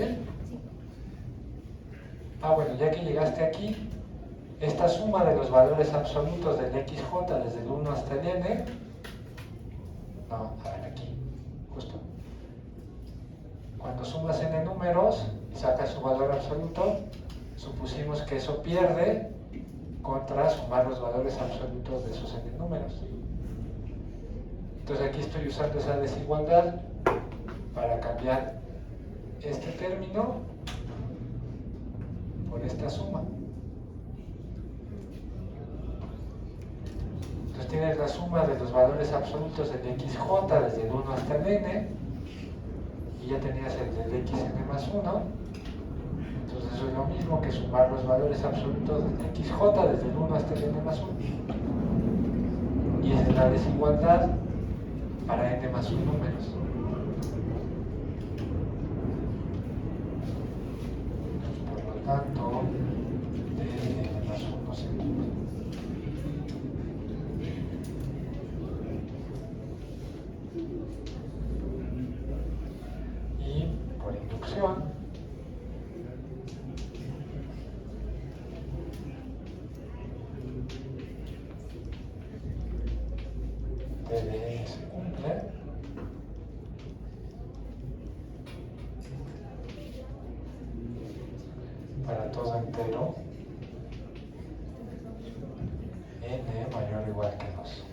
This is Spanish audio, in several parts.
¿Sale? Bueno, ya que llegaste aquí, esta suma de los valores absolutos del xj desde el 1 hasta el n, no, a ver aquí, justo. Cuando sumas n números y sacas su valor absoluto, supusimos que eso pierde contra sumar los valores absolutos de esos n números. Entonces aquí estoy usando esa desigualdad para cambiar este término por esta suma. Entonces tienes la suma de los valores absolutos del xj desde el 1 hasta el n, y ya tenías el del xn más 1. Entonces eso es lo mismo que sumar los valores absolutos del xj desde el 1 hasta el n más 1. Y esa es la desigualdad para n más 1 números. Por lo tanto, de n más 1 se cumple. Y por inducción, d de n se cumple. Para todo entero n mayor o igual que 2.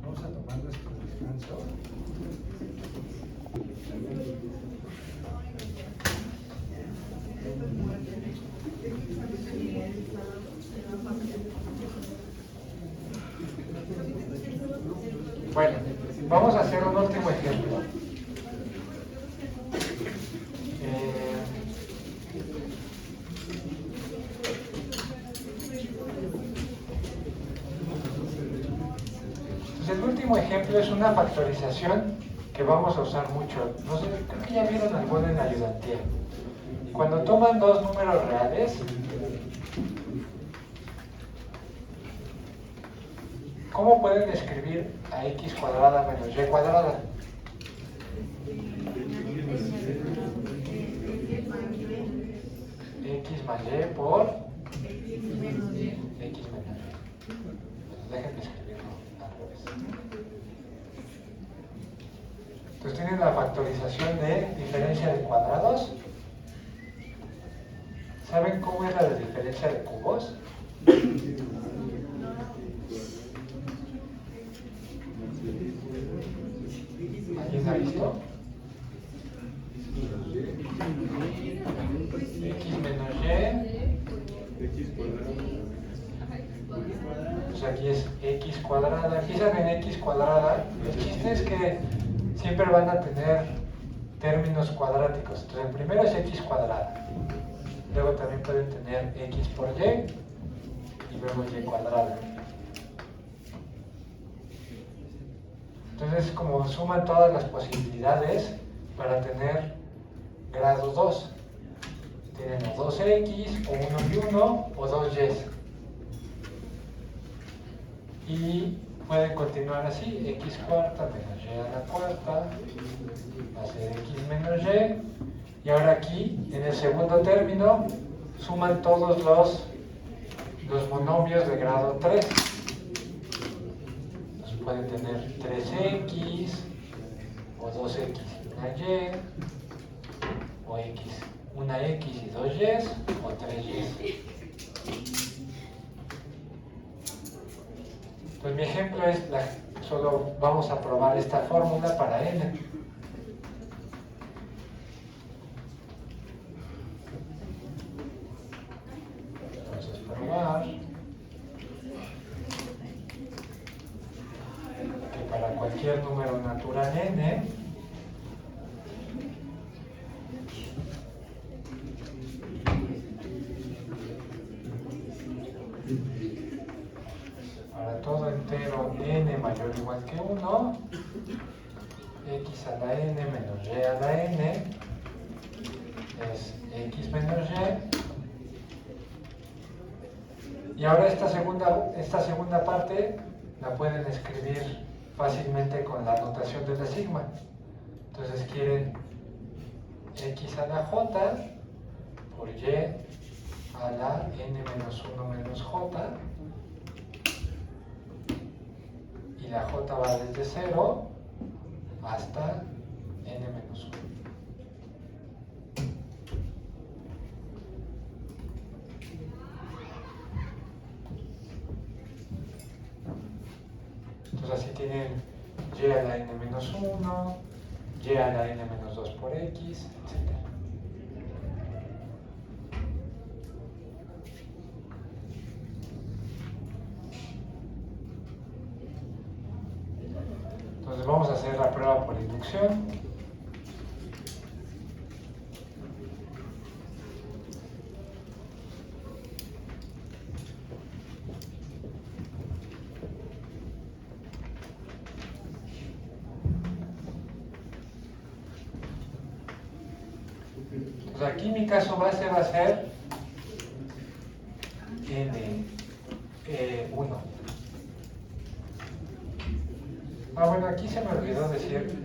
Vamos a tomar nuestro descanso. Bueno, vamos a hacer un último ejemplo. El último ejemplo es una factorización que vamos a usar mucho. No sé, creo que ya vieron alguna en la ayudantía. Cuando toman dos números reales, ¿cómo pueden escribir a x cuadrada menos y cuadrada? X más y por x menos y. Déjenme escribirlo al revés. Entonces tienen la factorización de diferencia de cuadrados. ¿Saben cómo es la de diferencia de cubos? ¿Alguien ha visto? X menos y. Pues aquí es x cuadrada. Empiezan en x cuadrada. El chiste es que siempre van a tener términos cuadráticos. Entonces el primero es x cuadrada. Luego también pueden tener x por y y luego y cuadrada. Entonces como suman todas las posibilidades para tener grado 2. Tienen o 2x, o 1 y 1, o 2y. Y pueden continuar así, x cuarta menos y a la cuarta va a ser x menos y. Y ahora aquí, en el segundo término, suman todos los monomios de grado 3. Entonces pueden tener 3x, o 2x y una y, o x, una x y 2y, o 3y. Pues mi ejemplo es, solo vamos a probar esta fórmula para n. Entonces, probar que para cualquier número natural n, mayor o igual que 1, x a la n menos y a la n es x menos y. Y ahora esta segunda parte la pueden escribir fácilmente con la notación de la sigma. Entonces quieren x a la j por y a la n menos 1 menos j, y la j va desde 0 hasta n menos 1. Entonces así tienen y a la n menos 1, y a la n menos 2 por x, etc. Entonces vamos a hacer la prueba por inducción. Entonces aquí mi caso base va a ser N1. Bueno, aquí se me olvidó decir,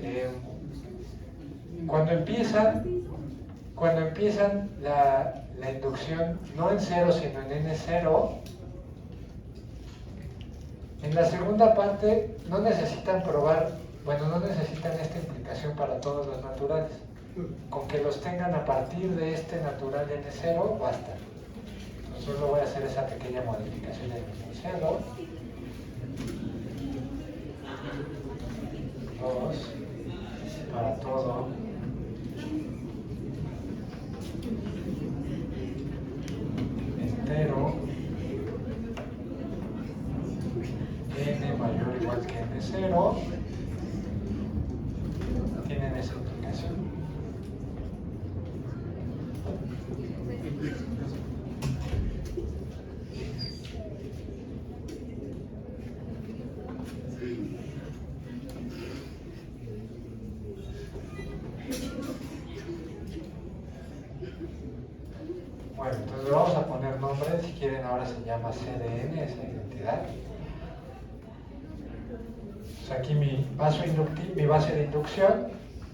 cuando empiezan la inducción no en 0 sino en N0, en la segunda parte no necesitan probar, no necesitan esta implicación para todos los naturales. Con que los tengan a partir de este natural N0 basta. Entonces solo voy a hacer esa pequeña modificación en el enunciado. 2 para todo entero n mayor o igual que n0 tienen esa implicación. Bueno, entonces vamos a poner nombre, si quieren ahora se llama CDN, esa identidad. Pues aquí mi base de inducción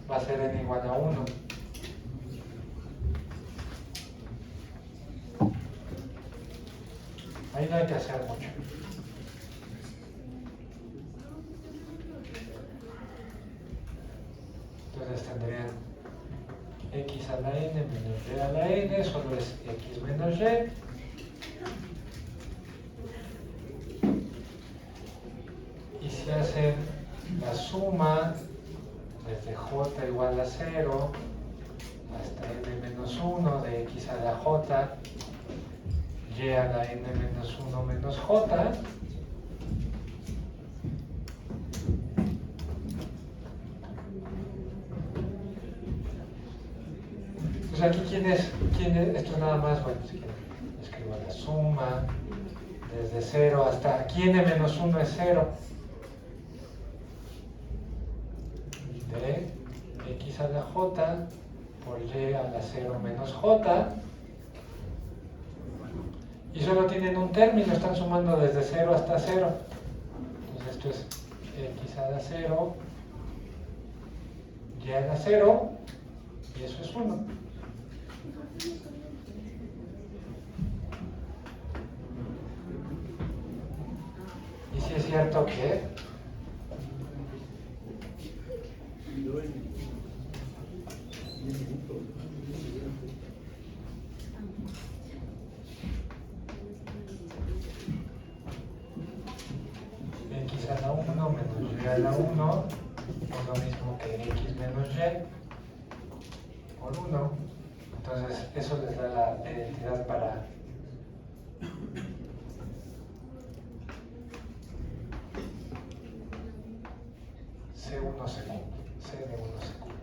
va a ser n igual a 1. Ahí no hay que hacer mucho. Entonces tendrían x a la n menos y a la n, solo es x menos y. Y si hacen la suma desde j igual a 0 hasta n menos 1 de x a la j, y a la n menos 1 menos j, pues aquí quién es, esto es nada más, si quieren, escribo la suma desde 0 hasta, aquí n menos 1 es 0, de x a la j por y a la 0 menos j, y solo tienen un término, están sumando desde 0 hasta 0, entonces esto es x a la 0, y a la 0, y eso es 1. Y si es cierto que x a la 1 menos y a la 1 es lo mismo que x menos y por 1. Entonces eso les da la identidad para C1 segundo, C de 1 segundo.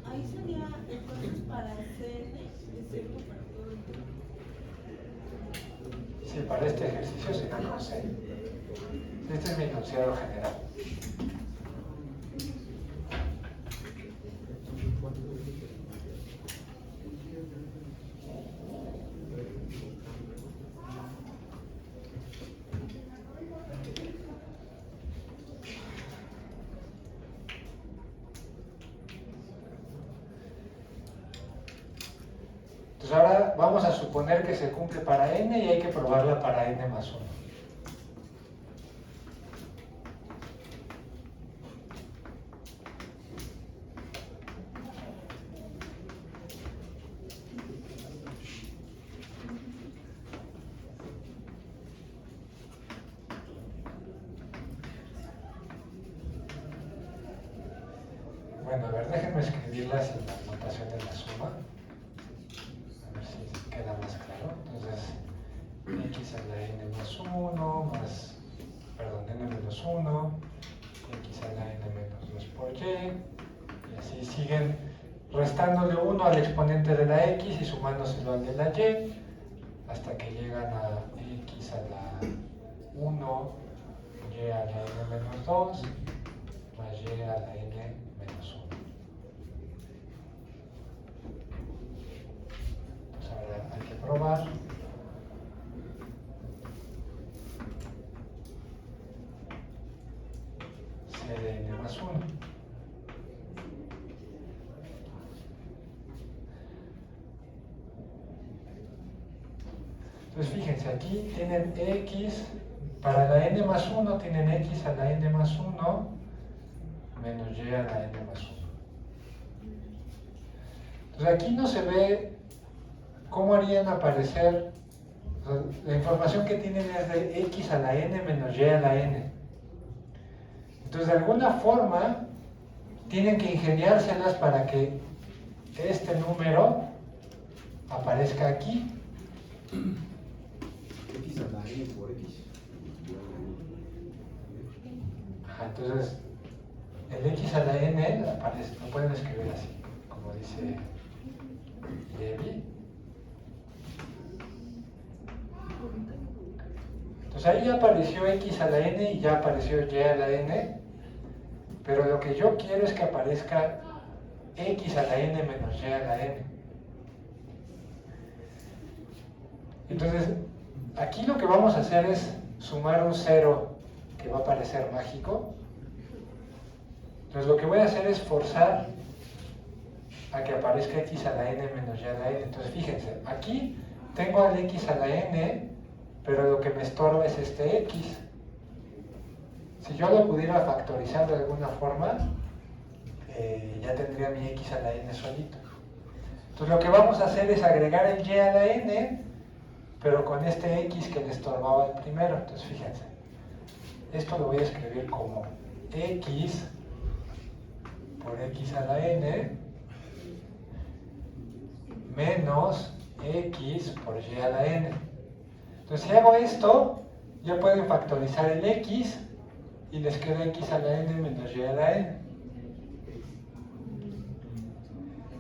Ahí sería entonces para CN, es cierto para todo para este ejercicio será con C. Este es mi enunciado general. Entonces ahora vamos a suponer que se cumple para n y hay que probarla para n más 1. Bueno, a ver, déjenme escribirlas en la notación de la suma. A ver si queda más claro. Entonces, x a la n más 1, más, perdón, n menos 1, x a la n menos 2 por y, y así siguen restándole 1 al exponente de la x y sumándoselo al de la y, hasta que llegan a x a la 1, y a la n menos 2, más y a la n menos 1. Pues ahora hay que probar. C de n más 1. Entonces fíjense, aquí tienen x, para la n más 1 tienen x a la n más 1 menos y a la n más 1. Entonces aquí no se ve cómo harían aparecer, o sea, la información que tienen es de x a la n menos y a la n. Entonces de alguna forma tienen que ingeniárselas para que este número aparezca aquí. X a la n por x. Ajá, entonces el x a la n aparece, lo pueden escribir así, como dice Levi. Entonces ahí ya apareció x a la n y ya apareció y a la n, pero lo que yo quiero es que aparezca x a la n menos y a la n. Entonces aquí lo que vamos a hacer es sumar un 0 que va a parecer mágico. Entonces lo que voy a hacer es forzar a que aparezca x a la n menos y a la n. Entonces fíjense, aquí tengo al x a la n, pero lo que me estorba es este x. Si yo lo pudiera factorizar de alguna forma, ya tendría mi x a la n solito. Entonces lo que vamos a hacer es agregar el y a la n, pero con este x que le estorbaba el primero. Entonces fíjense, esto lo voy a escribir como x por x a la n menos x por y a la n. Entonces si hago esto, ya pueden factorizar el x y les queda x a la n menos y a la n.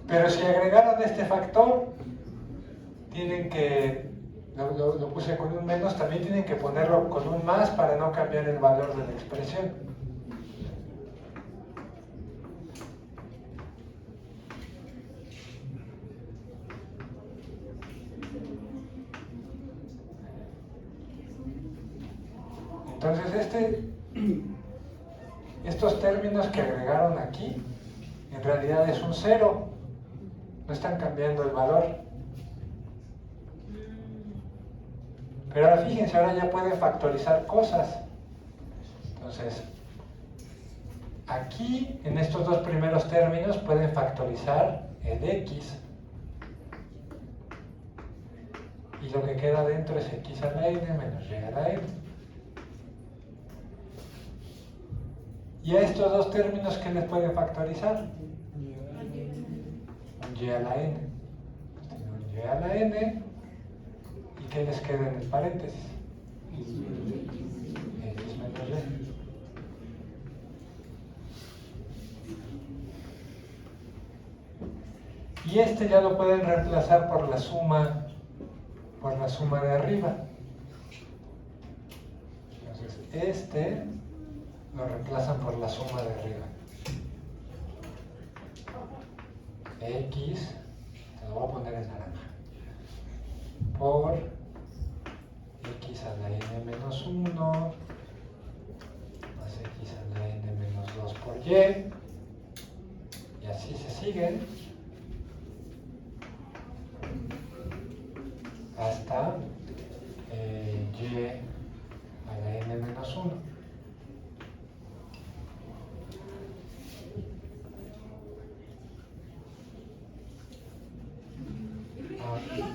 Pero si agregaron este factor, tienen que, lo puse con un menos, también tienen que ponerlo con un más para no cambiar el valor de la expresión. Entonces estos términos que agregaron aquí, en realidad es un 0, no están cambiando el valor. Pero ahora fíjense, ahora ya pueden factorizar cosas. Entonces, aquí, en estos dos primeros términos, pueden factorizar el x. Y lo que queda dentro es x a la n menos y a la n. Y a estos dos términos, ¿qué les pueden factorizar? Un y a la n. Un y a la n. ¿Y qué les queda en el paréntesis? X menos y. Y este ya lo pueden reemplazar por la suma de arriba. este lo reemplazan por la suma de arriba. X, te lo voy a poner en naranja, por x a la n menos 1 más x a la n menos 2 por y, y así se siguen hasta y a la n menos 1.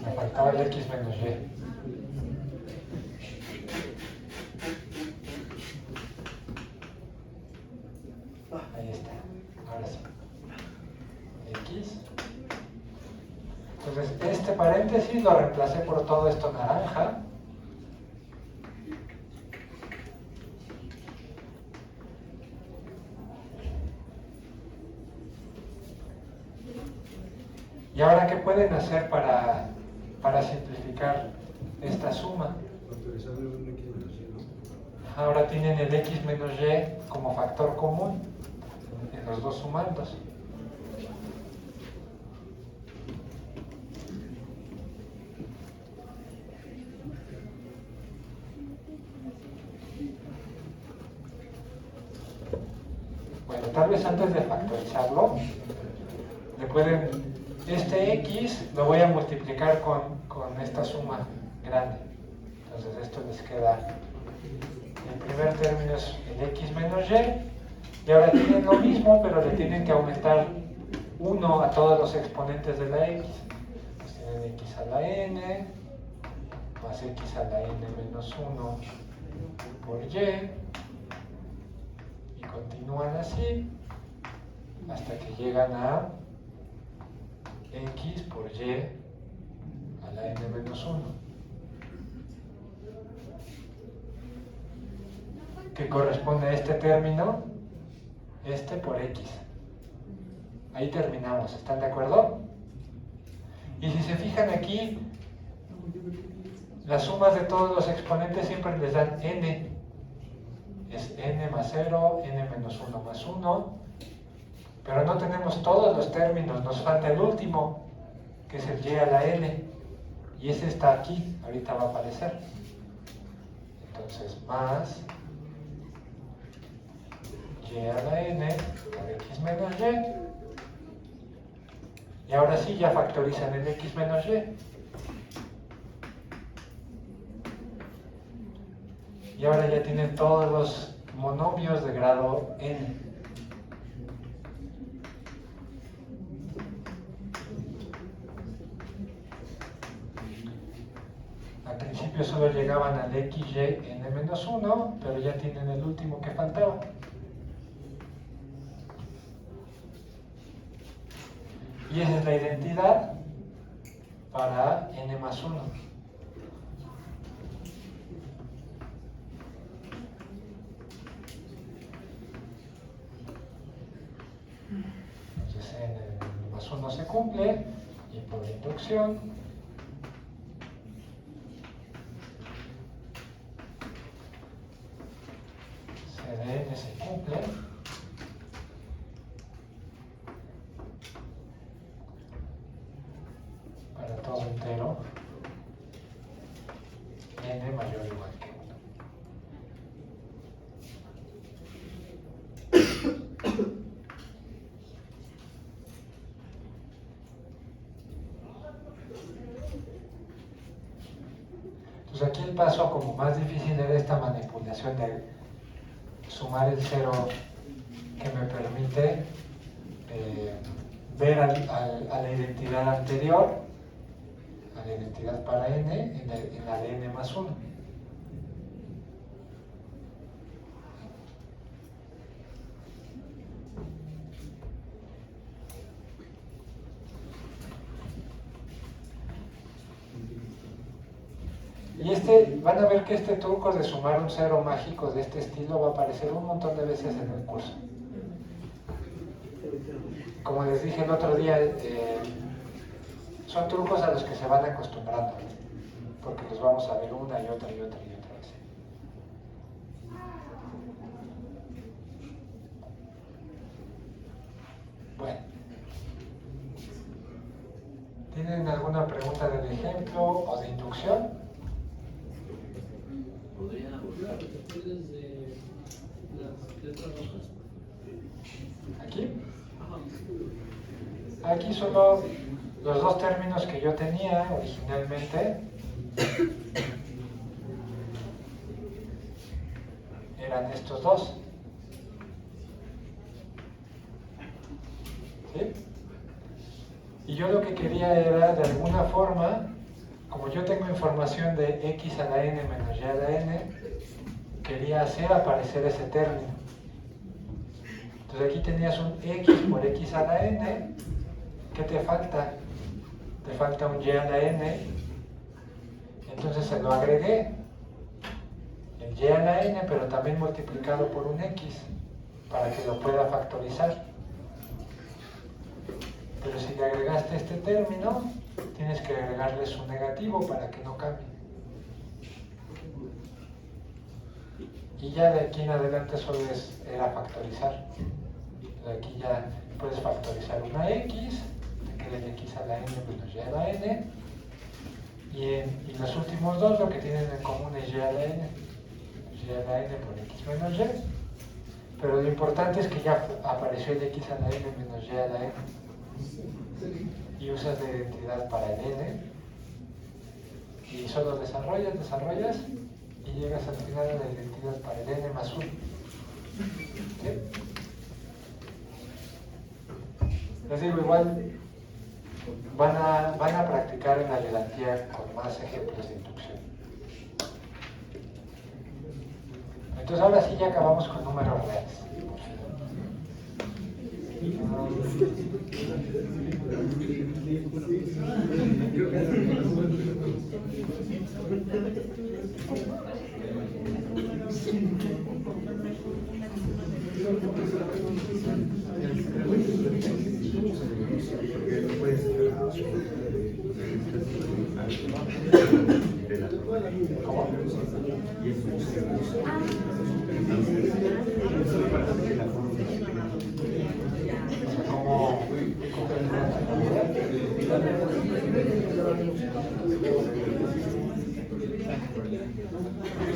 Me faltaba el x menos y. Ahí está, ahora sí. X. Entonces, este paréntesis lo reemplacé por todo esto naranja. ¿Y ahora qué pueden hacer para simplificar esta suma? Factorizando un x menos y, ¿no? Ahora tienen el x menos y como factor común en los dos sumandos. Bueno, tal vez antes de factorizarlo, este x lo voy a multiplicar con esta suma grande. Entonces esto les queda, el primer término es el x menos y ahora tienen lo mismo, pero le tienen que aumentar 1 a todos los exponentes de la x. Pues tienen x a la n más x a la n menos 1 por y continúan así hasta que llegan a x por y a la n menos 1, que corresponde a este término, este por x. Ahí terminamos, ¿están de acuerdo? Y si se fijan aquí, las sumas de todos los exponentes siempre les dan n. Es n más 0, n menos 1 más 1, pero no tenemos todos los términos, nos falta el último, que es el y a la n, y ese está aquí, ahorita va a aparecer. Entonces, más y a la n por x menos y ahora sí ya factorizan el x menos y ahora ya tienen todos los monomios de grado n. Al principio solo llegaban al x, y, n menos 1, pero ya tienen el último que faltaba. Y esa es la identidad para n más 1. Entonces n más 1 se cumple y por inducción c de n se cumple. Para todo entero n mayor o igual que 1. Entonces aquí el paso como más difícil era esta manipulación de sumar el 0 que me permite ver a la identidad anterior, a la identidad para n, en la de n más 1. Y van a ver que este truco de sumar un 0 mágico de este estilo va a aparecer un montón de veces en el curso. Como les dije el otro día, son trucos a los que se van acostumbrando, porque los vamos a ver una y otra y otra y otra vez. ejemplo, o de inducción. ¿Podría borrar después de las letras rojas? Aquí. Aquí solo los dos términos que yo tenía originalmente eran estos dos. ¿Sí? Y yo lo que quería era, de alguna forma, como yo tengo información de x a la n menos y a la n, quería hacer aparecer ese término. Entonces aquí tenías un x por x a la n. ¿Qué te falta? Te falta un y a la n. Entonces se lo agregué. El y a la n, pero también multiplicado por un x, para que lo pueda factorizar. Pero si le agregaste este término, tienes que agregarle su negativo para que no cambie. Y ya de aquí en adelante solo era factorizar. De aquí ya puedes factorizar una x, te queda el x a la n menos y a la n. Y los últimos dos lo que tienen en común es y a la n. Y a la n por x menos y. Pero lo importante es que ya apareció el x a la n menos y a la n. Y usas la identidad para el n. Y solo desarrollas y llegas al final de la identidad para el n más 1. ¿Sí? Les digo, igual van a practicar en la ayudantía con más ejemplos de inducción. Entonces ahora sí ya acabamos con números reales. ¿Cómo?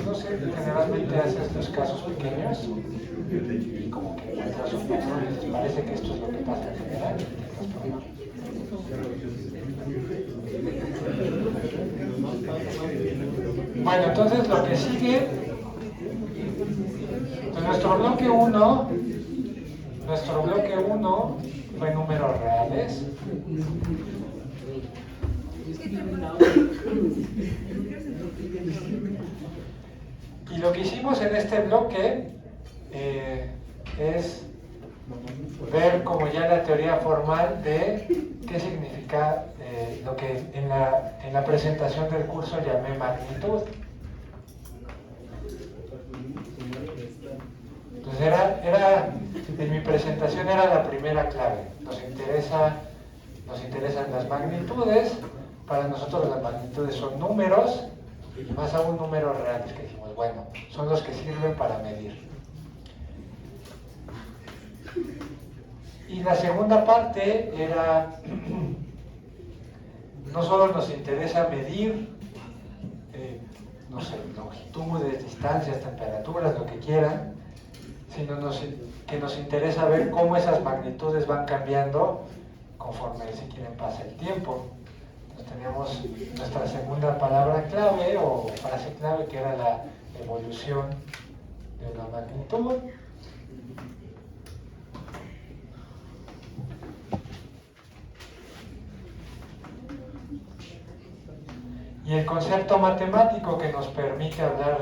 No sé, generalmente hace estos casos pequeños y como que encuentras un patrón y les parece que esto es lo que pasa en general y intentas probar. Bueno, entonces lo que sigue, pues nuestro bloque 1 fue números reales. Y lo que hicimos en este bloque es ver como ya la teoría formal de qué significa lo que en la presentación del curso llamé magnitud. Entonces en mi presentación era la primera clave. Nos interesan las magnitudes. Para nosotros las magnitudes son números, y más aún números reales, que dijimos, bueno, son los que sirven para medir. Y la segunda parte era, no solo nos interesa medir, no sé, longitudes, distancias, temperaturas, lo que quieran, sino que nos interesa ver cómo esas magnitudes van cambiando conforme, si quieren, pasa el tiempo. Entonces teníamos nuestra segunda palabra clave o frase clave, que era la evolución de una magnitud. Y el concepto matemático que nos permite hablar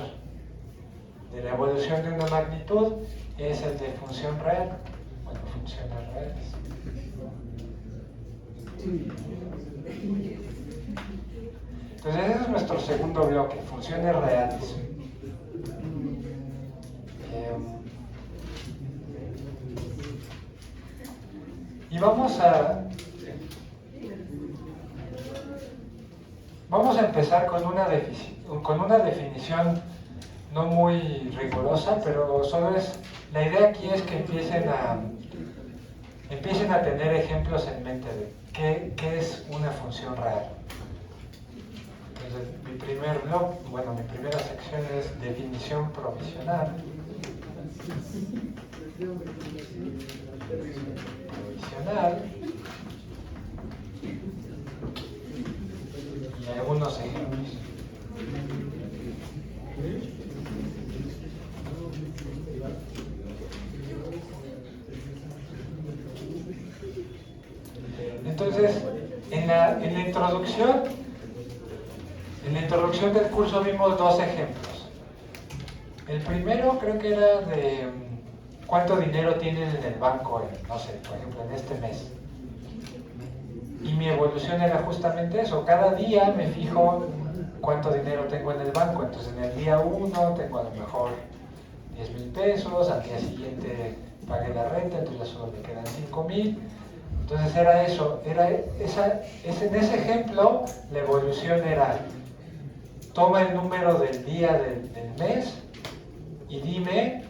de la evolución de una magnitud es el de función real, bueno, funciones reales. Entonces ese es nuestro segundo bloque, funciones reales. Y vamos a empezar con una definición no muy rigurosa, pero solo la idea aquí es que empiecen a tener ejemplos en mente de qué es una función real. Entonces, mi primer blog, bueno, mi primera sección es definición provisional. Y algunos ejemplos. Entonces, en la introducción del curso vimos dos ejemplos. El primero creo que era de cuánto dinero tienen en el banco, no sé, por ejemplo, en este mes. Y mi evolución era justamente eso. Cada día me fijo cuánto dinero tengo en el banco. Entonces, en el día 1 tengo a lo mejor 10,000 pesos, al día siguiente pagué la renta, entonces ya solo me quedan 5,000. Entonces era eso, en ese ejemplo la evolución era: toma el número del día del mes y dime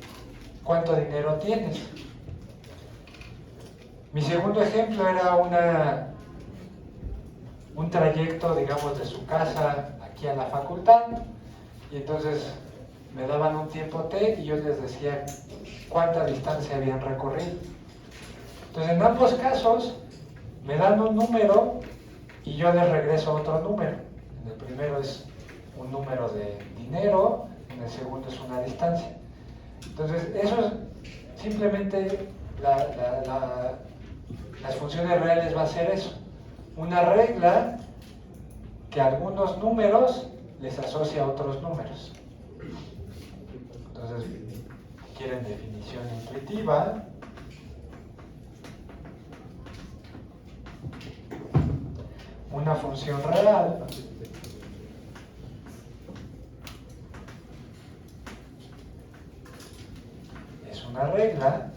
cuánto dinero tienes. Mi segundo ejemplo era un trayecto, digamos, de su casa aquí a la facultad, y entonces me daban un tiempo T y yo les decía cuánta distancia habían recorrido. Entonces, en ambos casos me dan un número y yo les regreso otro número. En el primero es un número de dinero, en el segundo es una distancia. Entonces, eso es simplemente las funciones reales va a ser eso. Una regla que a algunos números les asocia a otros números. Entonces, quieren definición intuitiva. Una función real es una regla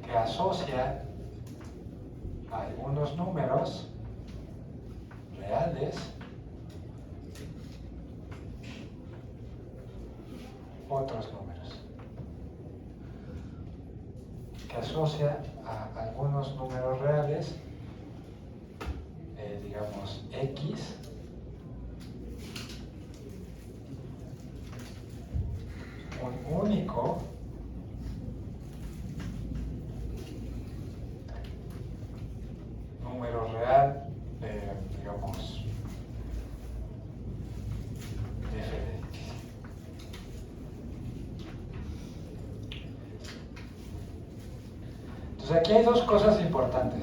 que asocia a algunos números reales otros números, que asocia a algunos números reales, digamos X, un único número real, digamos f de x. Entonces aquí hay dos cosas importantes.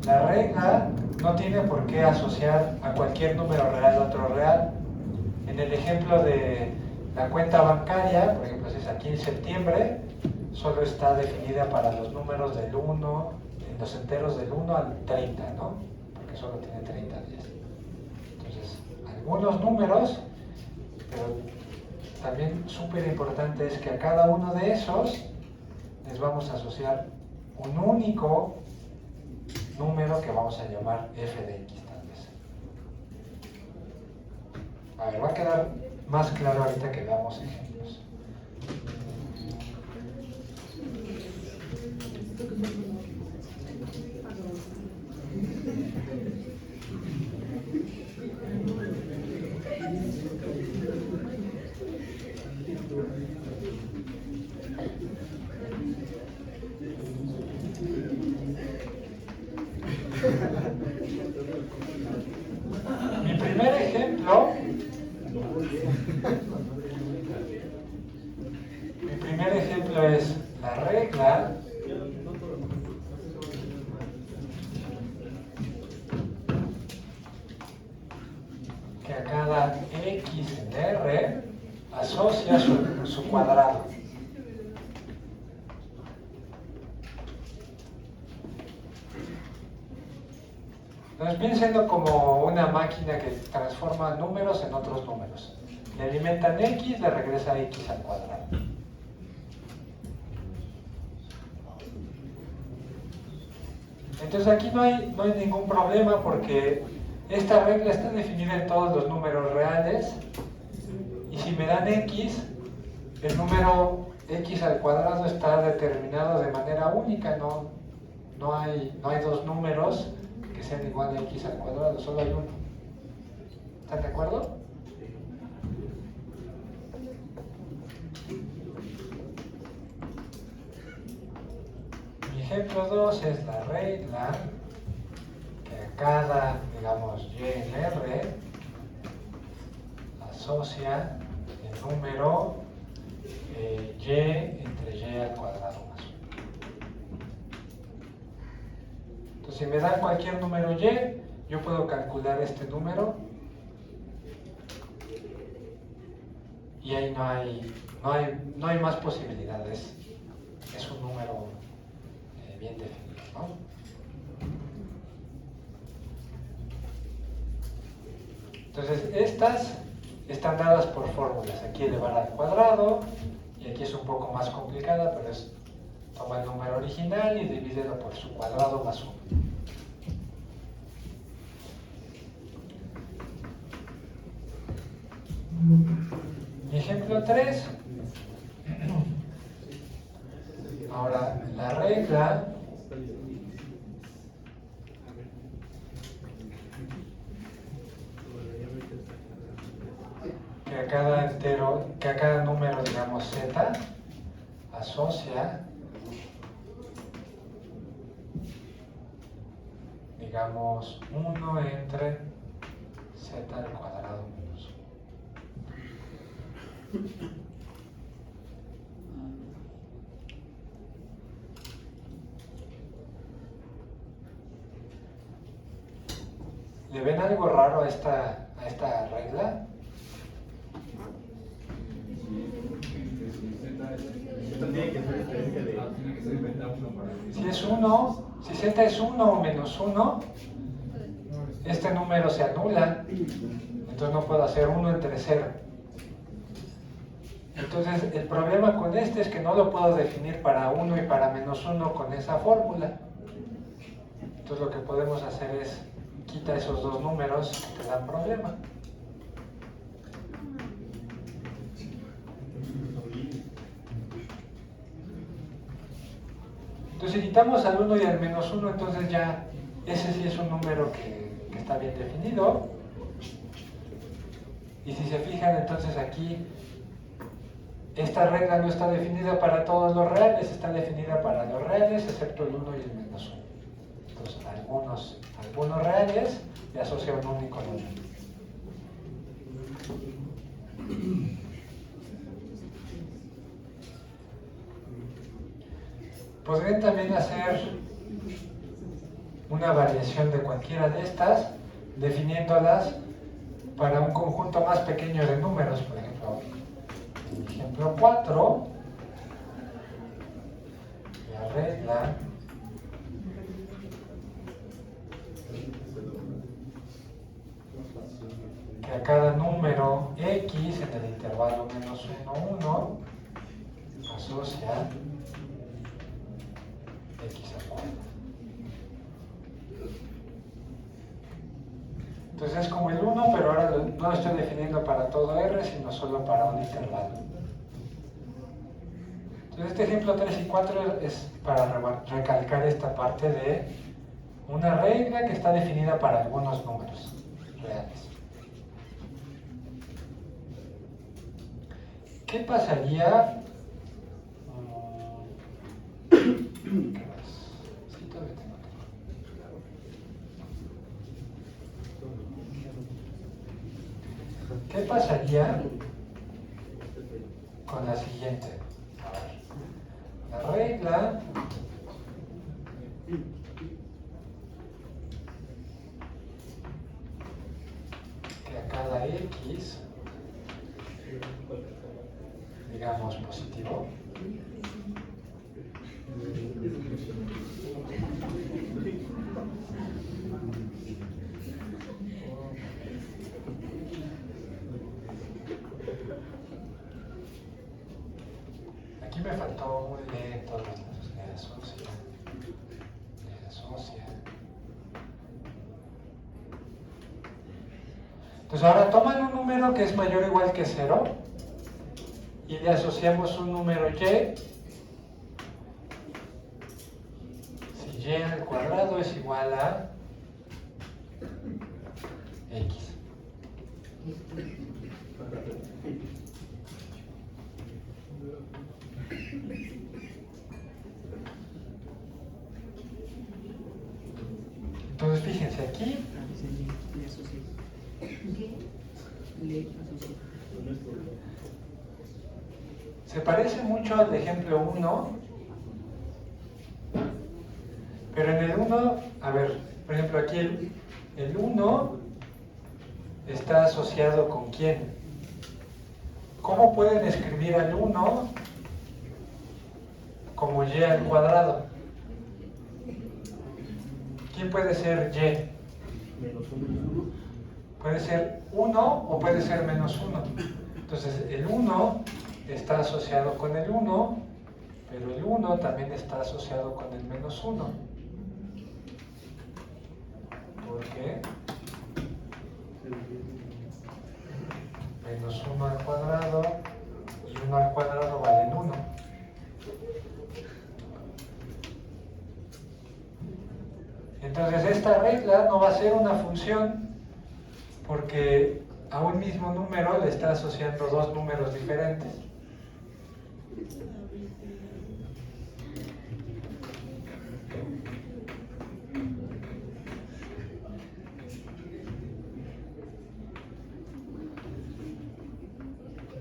La regla no tiene por qué asociar a cualquier número real a otro real. En el ejemplo de la cuenta bancaria, por ejemplo, si es aquí en septiembre, solo está definida para los números del 1, los enteros del 1 al 30, ¿no? Porque solo tiene 30 días. Entonces, algunos números, pero también súper importante es que a cada uno de esos les vamos a asociar un único número que vamos a llamar f de x, tal vez. A ver, va a quedar más claro ahorita que veamos ejemplos. Mi primer ejemplo es la regla que a cada x en R asocia su cuadrado. Entonces piénsenlo como una máquina que transforma números en otros números. Le alimentan x, le regresa x al cuadrado. Entonces aquí no hay ningún problema porque esta regla está definida en todos los números reales, y si me dan x, el número x al cuadrado está determinado de manera única, no hay dos números que sean igual a x al cuadrado, solo hay uno. ¿Están de acuerdo? Mi ejemplo 2 es la regla que a cada, digamos, y en R asocia el número y entre y al cuadrado más 1. Entonces, si me dan cualquier número y, yo puedo calcular este número y ahí no hay más posibilidades. Es un número bien definido, ¿no? Entonces, estas están dadas por fórmulas. Aquí elevar al cuadrado, y aquí es un poco más complicada, pero es toma el número original y divídelo por su cuadrado más 1. Mi ejemplo 3. Ahora, la regla que a cada número, digamos, z, asocia, digamos, 1 entre z al cuadrado menos 1. ¿Le ven algo raro a esta regla? Si es 1, si z es 1 o menos 1, este número se anula, entonces no puedo hacer 1 entre 0. Entonces el problema con este es que no lo puedo definir para 1 y para menos 1 con esa fórmula. Entonces lo que podemos hacer es quita esos dos números que te dan problema. Entonces si quitamos al 1 y al menos 1, entonces ya ese sí es un número que está bien definido. Y si se fijan, entonces aquí esta regla no está definida para todos los reales, está definida para los reales excepto el 1 y el menos 1. Entonces algunos reales le asocia un único número. Podrían también hacer una variación de cualquiera de estas, definiéndolas para un conjunto más pequeño de números. Por ejemplo, en ejemplo 4, la regla que a cada número x en el intervalo menos 1, 1 asocia x al cuadrado. Entonces es como el 1, pero ahora no lo estoy definiendo para todo R, sino solo para un intervalo. Entonces este ejemplo 3 y 4 es para recalcar esta parte de una regla que está definida para algunos números reales. ¿Qué pasaría? ¿Qué más? Sí, todavía tengo que... ¿Qué pasaría con la siguiente? A ver, la regla que a cada x, digamos positivo, aquí me faltó muy lento, le asocia. Entonces ahora toman un número que es mayor o igual que 0 y le asociamos un número y, si y al cuadrado es igual a x. Entonces fíjense aquí, se parece mucho al ejemplo 1, pero en el 1, a ver, por ejemplo aquí el 1 está asociado con quién. ¿Cómo pueden escribir al 1 como y al cuadrado? ¿Quién puede ser y? Puede ser 1 o puede ser menos 1. Entonces el 1 está asociado con el 1, pero el 1 también está asociado con el menos 1. ¿Por qué? Menos 1 al cuadrado y 1 al cuadrado valen 1. Entonces esta regla no va a ser una función porque a un mismo número le está asociando dos números diferentes.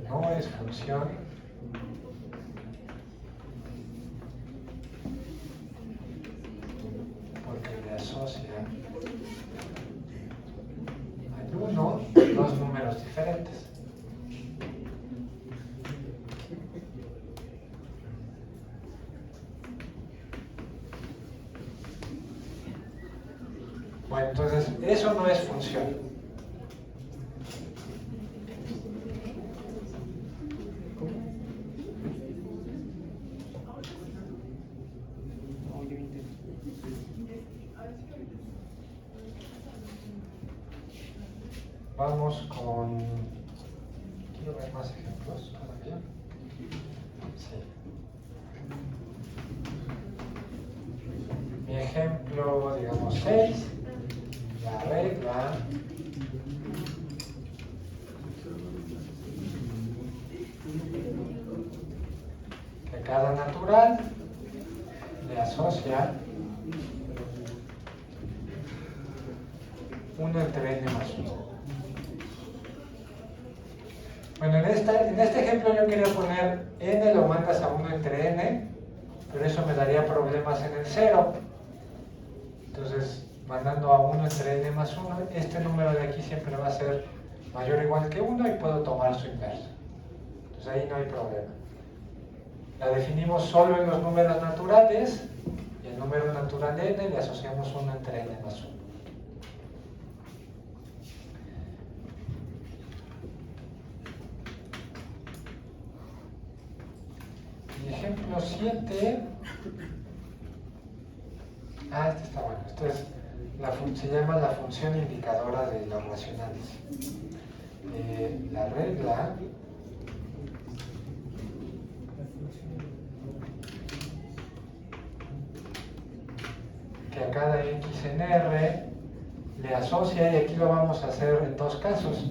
No es función porque le asocia al 1 dos números diferentes. Bueno, entonces eso no es función. Vamos con... Quiero ver más ejemplos todavía. Sí. Mi ejemplo, digamos 6, la regla que cada natural le asocia 1 entre n más 1. Bueno, en este ejemplo yo quería poner n lo mandas a 1 entre n, pero eso me daría problemas en el 0. Entonces, mandando a 1 entre n más 1, este número de aquí siempre va a ser mayor o igual que 1 y puedo tomar su inversa. Entonces ahí no hay problema. La definimos solo en los números naturales y el número natural n le asociamos 1 entre n más 1. Y ejemplo 7. Este está bueno. Esto es se llama la función indicadora de los racionales. La regla que a cada x en R le asocia, y aquí lo vamos a hacer en dos casos.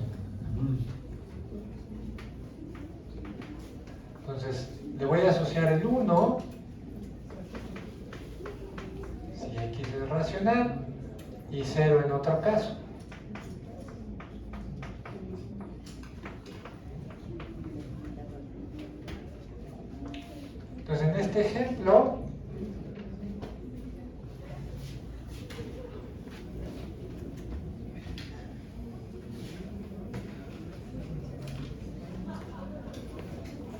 Entonces, le voy a asociar el 1 si x es racional y 0 en otro caso. Entonces, en este ejemplo,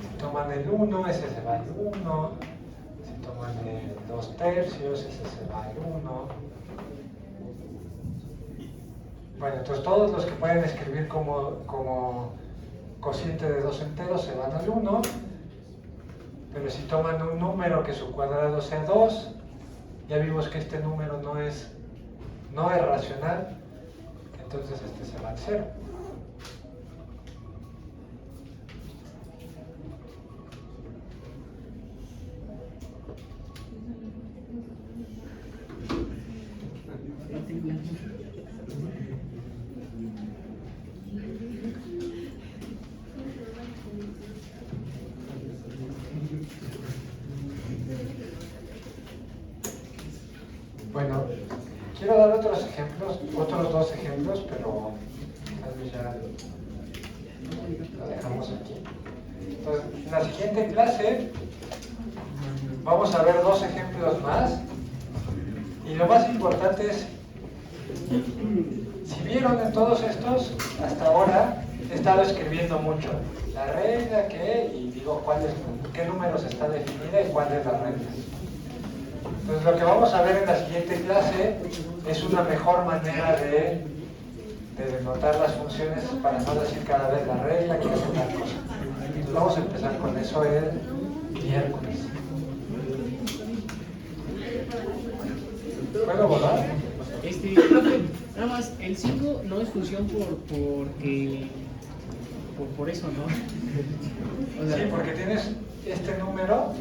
si toman el 1, ese se va al 1. Si toman el 2/3, ese se va al 1. Bueno, entonces todos los que pueden escribir como cociente de dos enteros se van al 1. Pero si toman un número que su cuadrado sea 2, ya vimos que este número no es racional, entonces este se va al 0. Bueno, quiero dar otros ejemplos, otros dos ejemplos, pero tal vez ya lo dejamos aquí. Entonces, en la siguiente clase vamos a ver dos ejemplos más. Y lo más importante es, si vieron en todos estos, hasta ahora he estado escribiendo mucho. La regla que, y digo qué números está definida y cuál es la regla. Entonces lo que vamos a ver en la siguiente clase es una mejor manera de denotar las funciones para no decir cada vez la regla que hace tal cosa. Entonces vamos a empezar con eso el miércoles. ¿Puedo volar? Profe, nada más, el 5 no es función por eso, ¿no? O sea, Sí, porque tienes este número,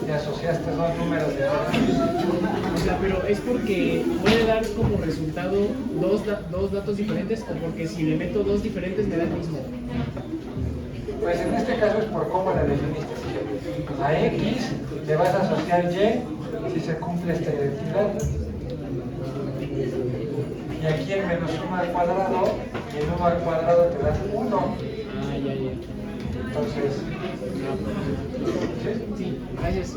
le asociaste dos números diferentes. o sea, pero es porque puede dar como resultado dos datos diferentes o porque si le meto dos diferentes me da el mismo. Pues en este caso es por cómo la definiste. A X le vas a asociar Y si se cumple esta identidad. Y aquí el menos 1 al cuadrado y el 1 al cuadrado te da 1. Ah, ya. Entonces, ¿sí? Sí, gracias.